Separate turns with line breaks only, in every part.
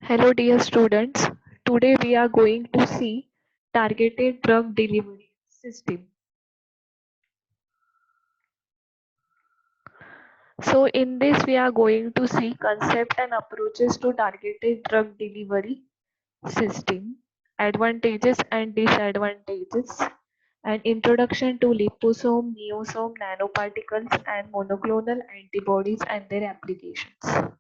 Hello dear students, today we are going to see targeted drug delivery system. So in this we are going to see concept and approaches to targeted drug delivery system, advantages and disadvantages, and introduction to liposome, neosome, nanoparticles and monoclonal antibodies and their applications.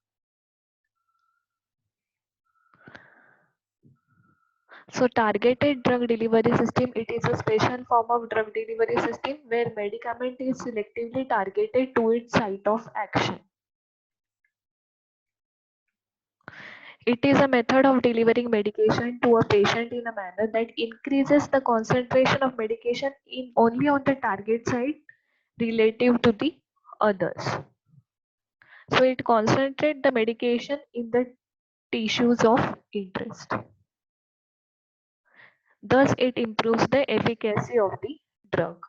So targeted drug delivery system, it is a special form of drug delivery system where medicament is selectively targeted to its site of action. It is a method of delivering medication to a patient in a manner that increases the concentration of medication in only on the target site relative to the others. So it concentrates the medication in the tissues of interest. Thus it improves the efficacy of the drug.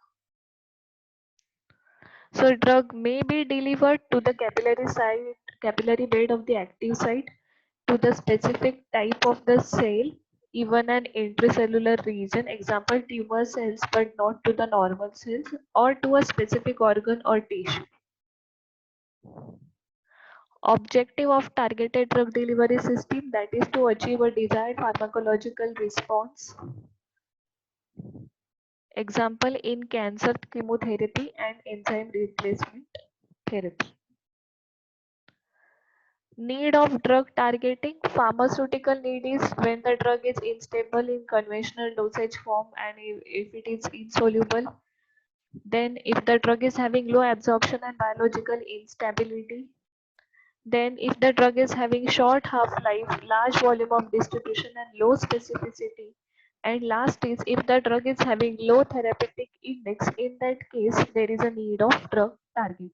So drug may be delivered to the capillary bed of the active site, to the specific type of the cell, even an intracellular region, example tumor cells, but not to the normal cells, or to a specific organ or tissue. Objective of targeted drug delivery system, that is to achieve a desired pharmacological response. Example in cancer chemotherapy and enzyme replacement therapy. Need of drug targeting. Pharmaceutical need is when the drug is unstable in conventional dosage form and if it is insoluble. Then if the drug is having low absorption and biological instability. Then if the drug is having short half-life, large volume of distribution and low specificity. And last is if the drug is having low therapeutic index, in that case there is a need of drug targeting.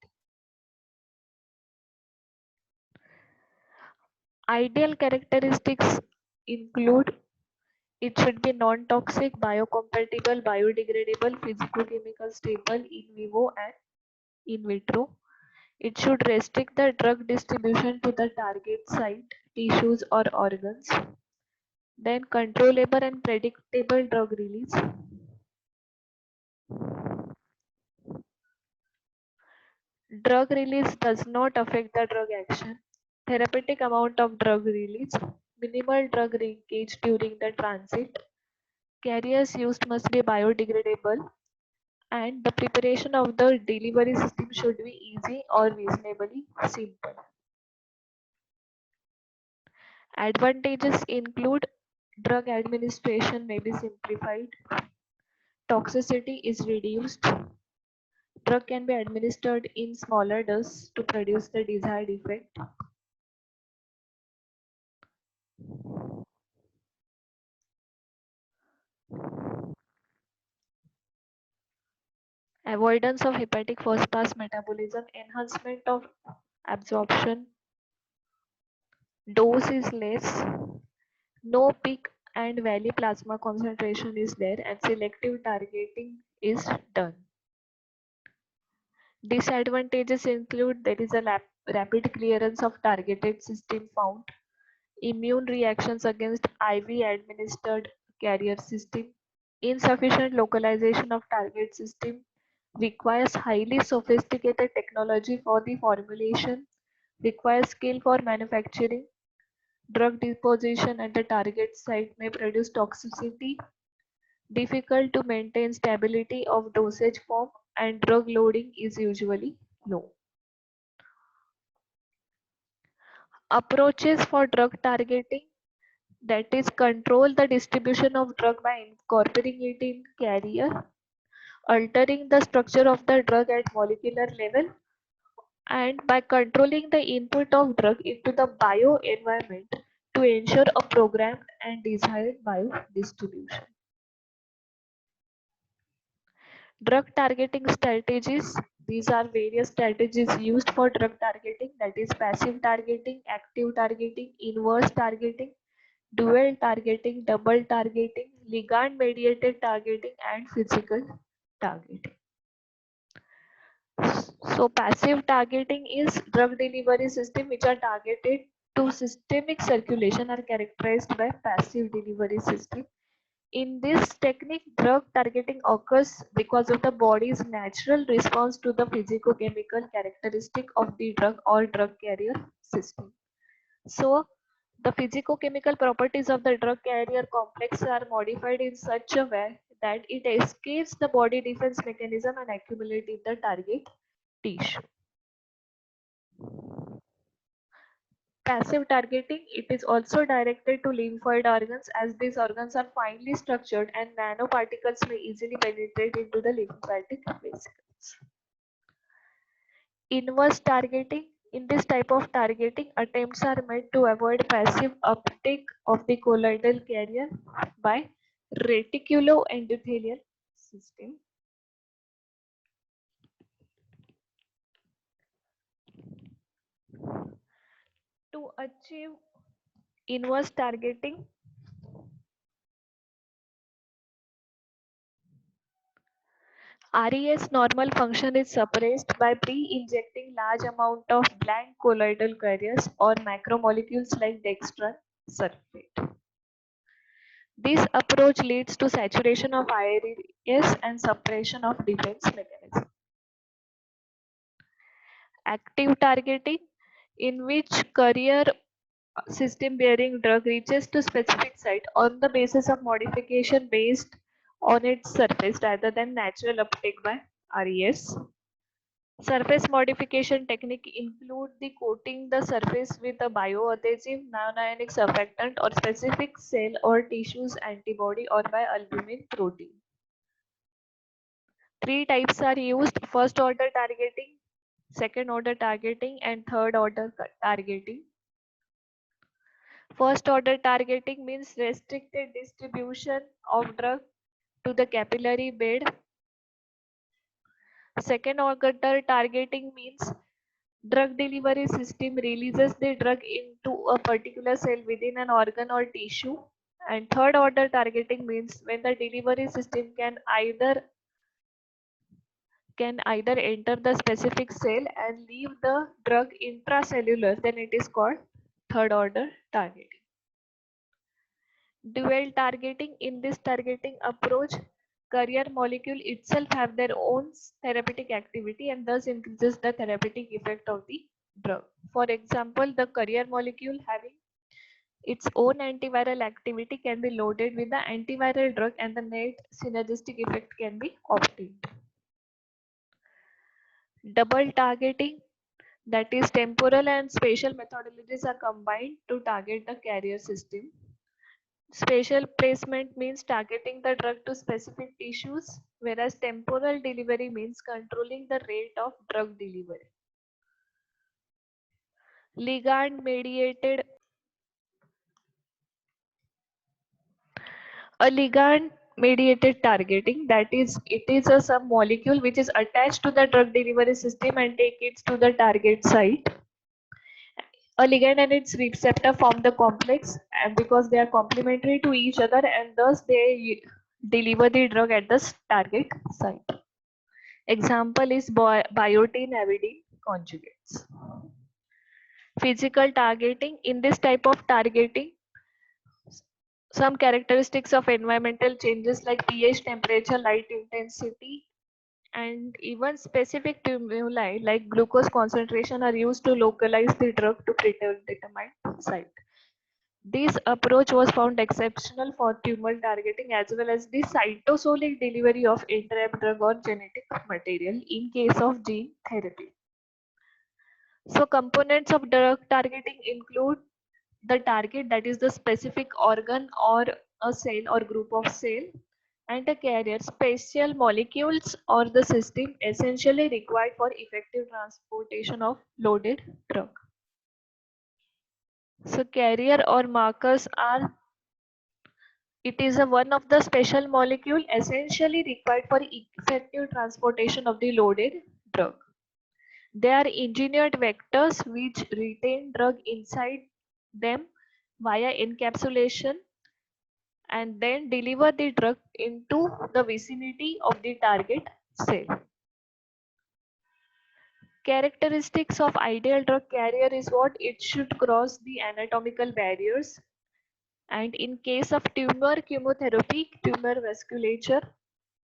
Ideal characteristics include it should be non-toxic, biocompatible, biodegradable, physicochemical stable in vivo and in vitro. It should restrict the drug distribution to the target site, tissues or organs. Then controllable and predictable drug release. Drug release does not affect the drug action. Therapeutic amount of drug release. Minimal drug leakage during the transit. Carriers used must be biodegradable. And the preparation of the delivery system should be easy or reasonably simple. Advantages include drug administration may be simplified, toxicity is reduced, drug can be administered in smaller doses to produce the desired effect. Avoidance of hepatic first pass metabolism, enhancement of absorption, dose is less, no peak and valley plasma concentration is there, and selective targeting is done. Disadvantages include there is a rapid clearance of targeted system found, immune reactions against IV administered carrier system, insufficient localization of target system, requires highly sophisticated technology for the formulation, requires skill for manufacturing, drug deposition at the target site may produce toxicity, difficult to maintain stability of dosage form, and drug loading is usually low. Approaches for drug targeting, that is control the distribution of drug by incorporating it in carrier, altering the structure of the drug at molecular level, and by controlling the input of drug into the bioenvironment to ensure a programmed and desired biodistribution. Drug targeting strategies. These are various strategies used for drug targeting, that is passive targeting, active targeting, inverse targeting, dual targeting, double targeting, ligand mediated targeting, and physical targeting. So passive targeting is drug delivery system which are targeted to systemic circulation are characterized by passive delivery system. In this technique, drug targeting occurs because of the body's natural response to the physicochemical characteristic of the drug or drug carrier system. So, the physicochemical properties of the drug carrier complex are modified in such a way that it escapes the body defense mechanism and accumulates in the target tissue. Passive targeting, it is also directed to lymphoid organs as these organs are finely structured and nanoparticles may easily penetrate into the lymphatic vesicles. Inverse targeting, in this type of targeting, attempts are made to avoid passive uptake of the colloidal carrier by reticuloendothelial system. To achieve inverse targeting, RES normal function is suppressed by pre-injecting large amount of blank colloidal carriers or macromolecules like dextran sulfate. This approach leads to saturation of RES and suppression of defense mechanism. Active targeting, in which carrier system bearing drug reaches to specific site on the basis of modification based on its surface rather than natural uptake by RES. Surface modification technique include the coating the surface with a bioadhesive, non-ionic surfactant or specific cell or tissues antibody or by albumin protein. Three types are used: first order targeting, second order targeting and third order targeting. First order targeting means restricted distribution of drug to the capillary bed. Second order targeting means drug delivery system releases the drug into a particular cell within an organ or tissue. And third order targeting means when the delivery system can either enter the specific cell and leave the drug intracellular, then it is called third order targeting. Dual targeting, in this targeting approach, carrier molecule itself have their own therapeutic activity and thus increases the therapeutic effect of the drug. For example, the carrier molecule having its own antiviral activity can be loaded with the antiviral drug and the net synergistic effect can be obtained. Double targeting, that is temporal and spatial methodologies are combined to target the carrier system. Spatial placement means targeting the drug to specific tissues, whereas temporal delivery means controlling the rate of drug delivery. Ligand mediated, a ligand mediated targeting, that is, it is some molecule which is attached to the drug delivery system and take it to the target site. A ligand and its receptor form the complex and because they are complementary to each other and thus they deliver the drug at the target site. Example is biotin avidin conjugates. Physical targeting, in this type of targeting, some characteristics of environmental changes like pH, temperature, light intensity, and even specific stimuli like glucose concentration are used to localize the drug to predetermined site. This approach was found exceptional for tumor targeting as well as the cytosolic delivery of entrapped drug or genetic material in case of gene therapy. So components of drug targeting include the target, that is the specific organ or a cell or group of cell, and a carrier, special molecules or the system essentially required for effective transportation of loaded drug. So carrier or markers are, it is one of the special molecule essentially required for effective transportation of the loaded drug. They are engineered vectors which retain drug inside them via encapsulation and then deliver the drug into the vicinity of the target cell. Characteristics of ideal drug carrier is what it should cross the anatomical barriers. And in case of tumor chemotherapy, tumor vasculature,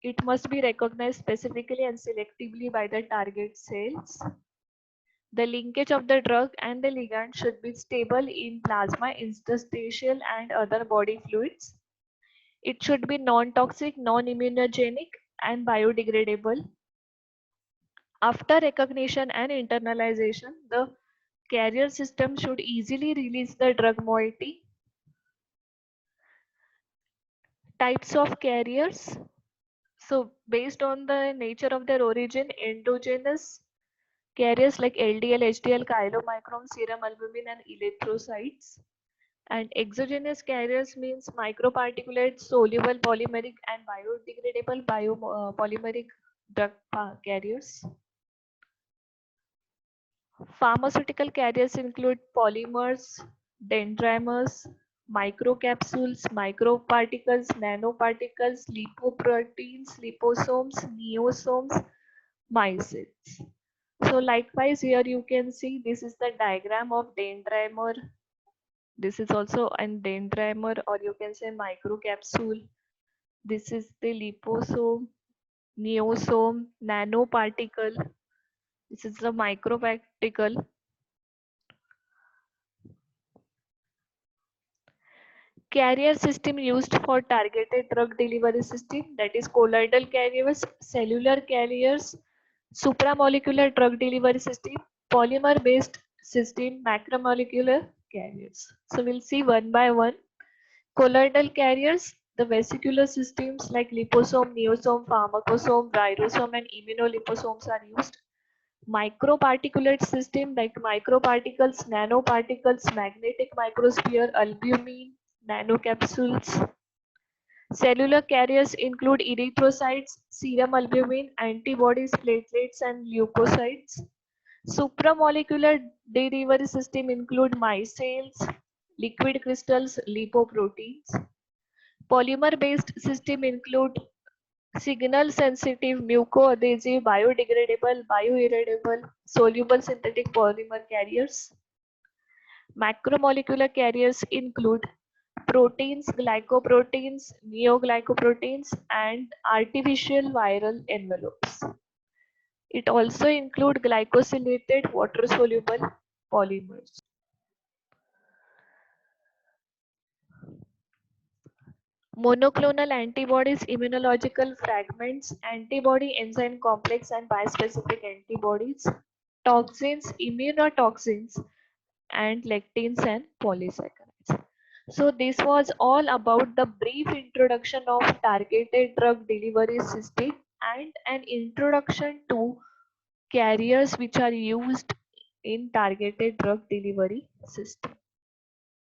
it must be recognized specifically and selectively by the target cells. The linkage of the drug and the ligand should be stable in plasma, interstitial and other body fluids. It should be non-toxic, non-immunogenic and biodegradable. After recognition and internalization, the carrier system should easily release the drug moiety. Types of carriers. So based on the nature of their origin, endogenous carriers like LDL, HDL, chylomicron, serum albumin and erythrocytes. And exogenous carriers means microparticulate, soluble polymeric and biodegradable polymeric drug carriers. Pharmaceutical carriers include polymers, dendrimers, microcapsules, microparticles, nanoparticles, lipoproteins, liposomes, neosomes, micelles. So likewise here you can see this is the diagram of dendrimer. This is also a dendrimer or you can say microcapsule. This is the liposome, neosome, nanoparticle. This is the microparticle. Carrier system used for targeted drug delivery system, that is colloidal carriers, cellular carriers, supramolecular drug delivery system, polymer based system, macromolecular carriers. So we'll see one by one. Colloidal carriers, the vesicular systems like liposome, neosome, pharmacosome, ribosome and immunoliposomes are used. Microparticulate system like microparticles, nanoparticles, magnetic microsphere, albumin, nanocapsules. Cellular carriers include erythrocytes, serum albumin, antibodies, platelets, and leukocytes. Supramolecular delivery system include micelles, liquid crystals, lipoproteins. Polymer-based system include signal-sensitive, mucoadhesive, biodegradable, bioerodible, soluble synthetic polymer carriers. Macromolecular carriers include proteins, glycoproteins, neoglycoproteins, and artificial viral envelopes. It also includes glycosylated water-soluble polymers. Monoclonal antibodies, immunological fragments, antibody enzyme complex and bispecific antibodies, toxins, immunotoxins, and lectins and polysaccharides. So this was all about the brief introduction of targeted drug delivery system and an introduction to carriers which are used in targeted drug delivery system.